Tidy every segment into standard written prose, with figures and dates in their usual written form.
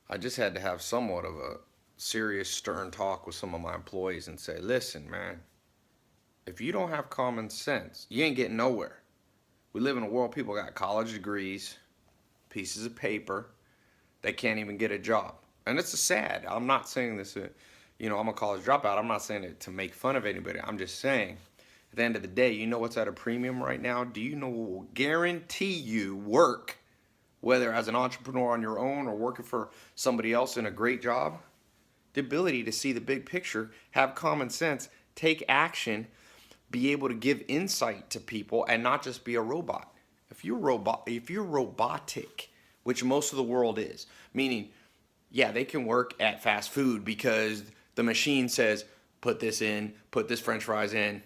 I just had to have somewhat of a serious, stern talk with some of my employees and say, listen, man, if you don't have common sense, you ain't getting nowhere. We live in a world people got college degrees, pieces of paper, they can't even get a job. And it's sad. I'm not saying this, I'm a college dropout. I'm not saying it to make fun of anybody. I'm just saying, at the end of the day, you know what's at a premium right now? Do you know what will guarantee you work, whether as an entrepreneur on your own or working for somebody else in a great job? The ability to see the big picture, have common sense, take action, be able to give insight to people and not just be a robot. If you're robotic, which most of the world is, meaning yeah, they can work at fast food because the machine says put this in, put this french fries in,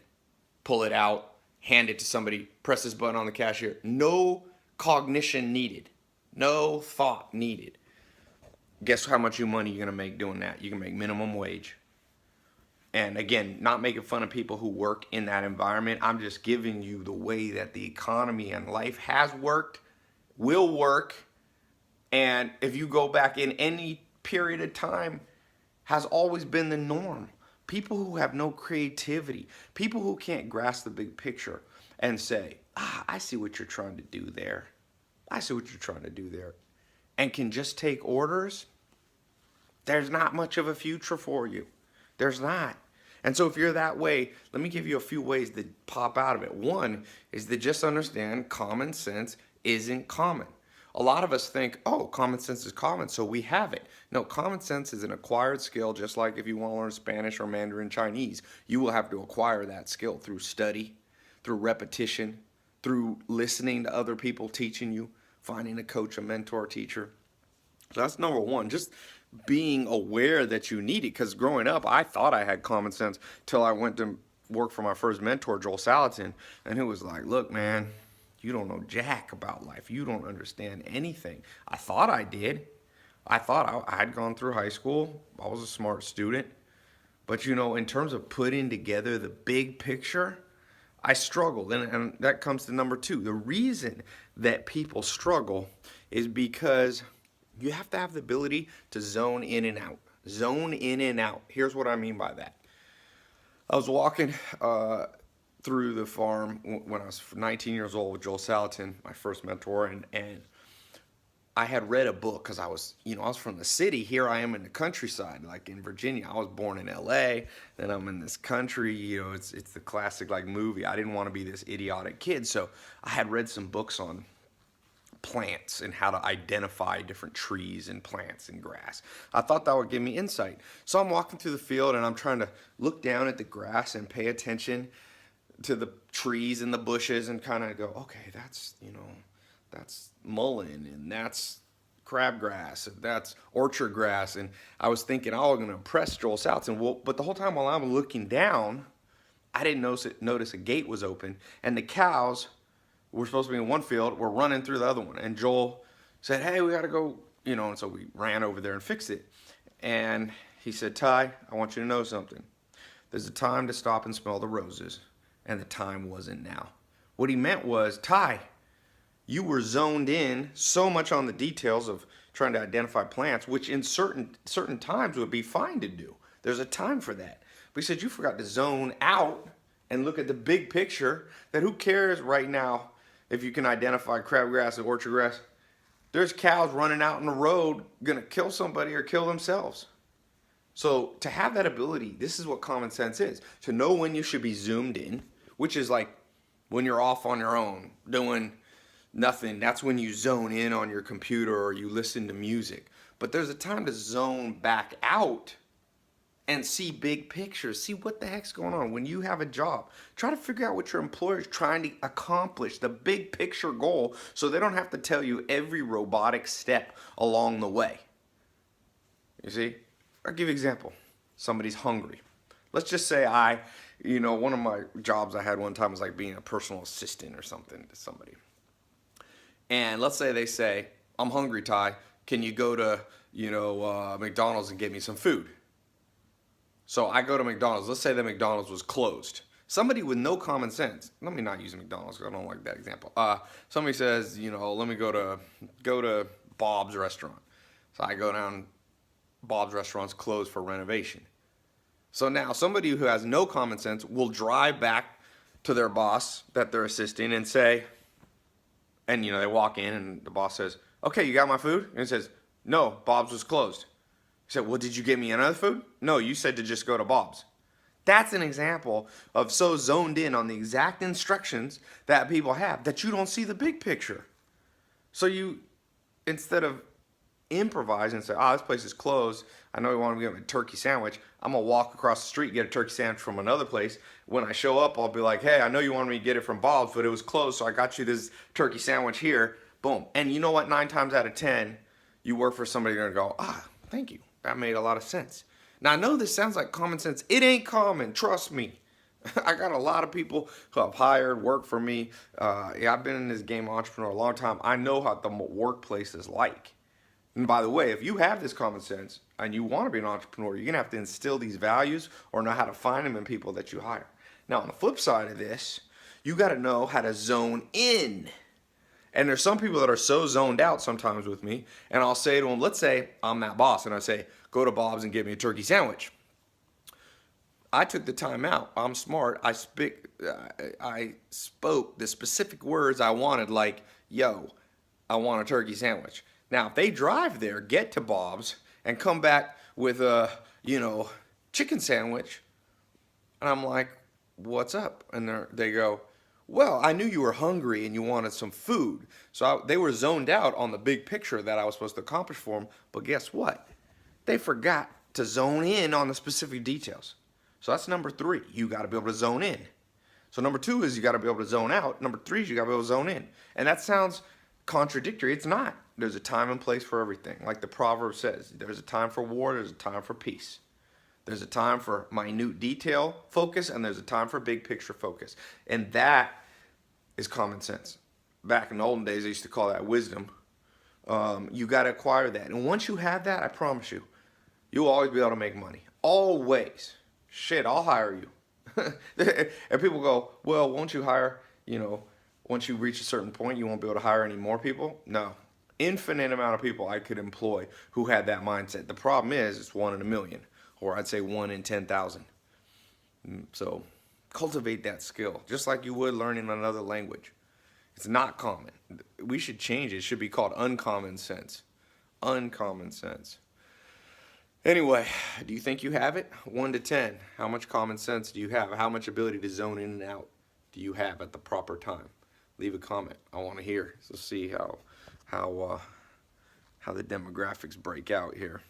pull it out, hand it to somebody, press this button on the cashier. No cognition needed. No thought needed. Guess how much money you're going to make doing that? You can make minimum wage. And again, not making fun of people who work in that environment. I'm just giving you the way that the economy and life has worked, will work, and if you go back in any period of time, has always been the norm. People who have no creativity, people who can't grasp the big picture and say, I see what you're trying to do there. I see what you're trying to do there. And can just take orders, there's not much of a future for you. There's not. And so if you're that way, let me give you a few ways that pop out of it. One is to just understand common sense isn't common. A lot of us think, oh, common sense is common, so we have it. No, common sense is an acquired skill, just like if you want to learn Spanish or Mandarin Chinese, you will have to acquire that skill through study, through repetition, through listening to other people teaching you, finding a coach, a mentor, a teacher. So that's number one, just being aware that you need it. Because growing up, I thought I had common sense till I went to work for my first mentor, Joel Salatin, and he was like, look, man, you don't know jack about life. You don't understand anything. I thought I did. I thought I had gone through high school. I was a smart student. But in terms of putting together the big picture, I struggled. And that comes to number two. The reason that people struggle is because you have to have the ability to zone in and out. Zone in and out. Here's what I mean by that. I was walking through the farm when I was 19 years old with Joel Salatin, my first mentor, and I had read a book because I was from the city. Here I am in the countryside, like in Virginia. I was born in L.A. Then I'm in this country. It's the classic like movie. I didn't want to be this idiotic kid, so I had read some books on plants and how to identify different trees and plants and grass. I thought that would give me insight. So I'm walking through the field and I'm trying to look down at the grass and pay attention to the trees and the bushes and kind of go, okay, that's mullein and that's crabgrass and that's orchard grass. And I was thinking, oh, I'm going to impress Joel Salton. Well, but the whole time while I'm looking down, I didn't notice a gate was open and the cows were supposed to be in one field were running through the other one. And Joel said, hey, we got to go, and so we ran over there and fixed it. And he said, Ty, I want you to know something. There's a time to stop and smell the roses, and the time wasn't now. What he meant was, Ty, you were zoned in so much on the details of trying to identify plants, which in certain times would be fine to do. There's a time for that. But he said you forgot to zone out and look at the big picture. That who cares right now if you can identify crabgrass and orchard grass? There's cows running out in the road gonna kill somebody or kill themselves. So to have that ability, this is what common sense is. To know when you should be zoomed in, which is like when you're off on your own doing nothing. That's when you zone in on your computer or you listen to music. But there's a time to zone back out and see big pictures. See what the heck's going on. When you have a job, try to figure out what your employer is trying to accomplish, the big picture goal, so they don't have to tell you every robotic step along the way. You see? I'll give you an example. Somebody's hungry. Let's just say one of my jobs I had one time was like being a personal assistant or something to somebody. And let's say they say, I'm hungry, Ty. Can you go to, McDonald's and get me some food? So I go to McDonald's. Let's say that McDonald's was closed. Somebody with no common sense. Let me not use McDonald's because I don't like that example. Somebody says, let me go to Bob's restaurant. So I go down, Bob's Restaurant's closed for renovation. So now somebody who has no common sense will drive back to their boss that they're assisting and say, and they walk in and the boss says, "Okay, you got my food?" And he says, "No, Bob's was closed." He said, "Well, did you get me another food?" "No, you said to just go to Bob's." That's an example of so zoned in on the exact instructions that people have that you don't see the big picture. So you, instead of improvise and say, "Oh, this place is closed. I know you want to get me a turkey sandwich. I'm gonna walk across the street and get a turkey sandwich from another place. When I show up, I'll be like, hey, I know you wanted me to get it from Bob's, but it was closed, so I got you this turkey sandwich here." Boom. And you know what? 9 times out of 10, you work for somebody gonna go, thank you. That made a lot of sense. Now I know this sounds like common sense. It ain't common. Trust me. I got a lot of people who I've hired work for me. I've been in this game entrepreneur a long time. I know how the workplace is like. And by the way, if you have this common sense and you want to be an entrepreneur, you're going to have to instill these values or know how to find them in people that you hire. Now, on the flip side of this, you got to know how to zone in. And there's some people that are so zoned out sometimes with me, and I'll say to them, let's say I'm that boss, and I say, go to Bob's and get me a turkey sandwich. I took the time out. I'm smart. I spoke the specific words I wanted, like, yo, I want a turkey sandwich. Now, if they drive there, get to Bob's, and come back with a, chicken sandwich, and I'm like, what's up? And they go, well, I knew you were hungry and you wanted some food. So they were zoned out on the big picture that I was supposed to accomplish for them. But guess what? They forgot to zone in on the specific details. So that's number 3. You got to be able to zone in. So number 2 is you got to be able to zone out. Number 3 is you got to be able to zone in. And that sounds contradictory. It's not. There's a time and place for everything. Like the proverb says, there's a time for war, there's a time for peace. There's a time for minute detail focus, and there's a time for big picture focus. And that is common sense. Back in the olden days, I used to call that wisdom. You got to acquire that. And once you have that, I promise you, you'll always be able to make money. Always. Shit, I'll hire you. And people go, well, won't you hire, once you reach a certain point, you won't be able to hire any more people? No. Infinite amount of people I could employ who had that mindset. The problem is it's 1 in a million, or I'd say 1 in 10,000. So cultivate that skill, just like you would learning another language. It's not common. We should change it. It should be called uncommon sense. Uncommon sense. Anyway, do you think you have it? 1 to 10. How much common sense do you have? How much ability to zone in and out do you have at the proper time? Leave a comment. I want to hear. So see how the demographics break out here.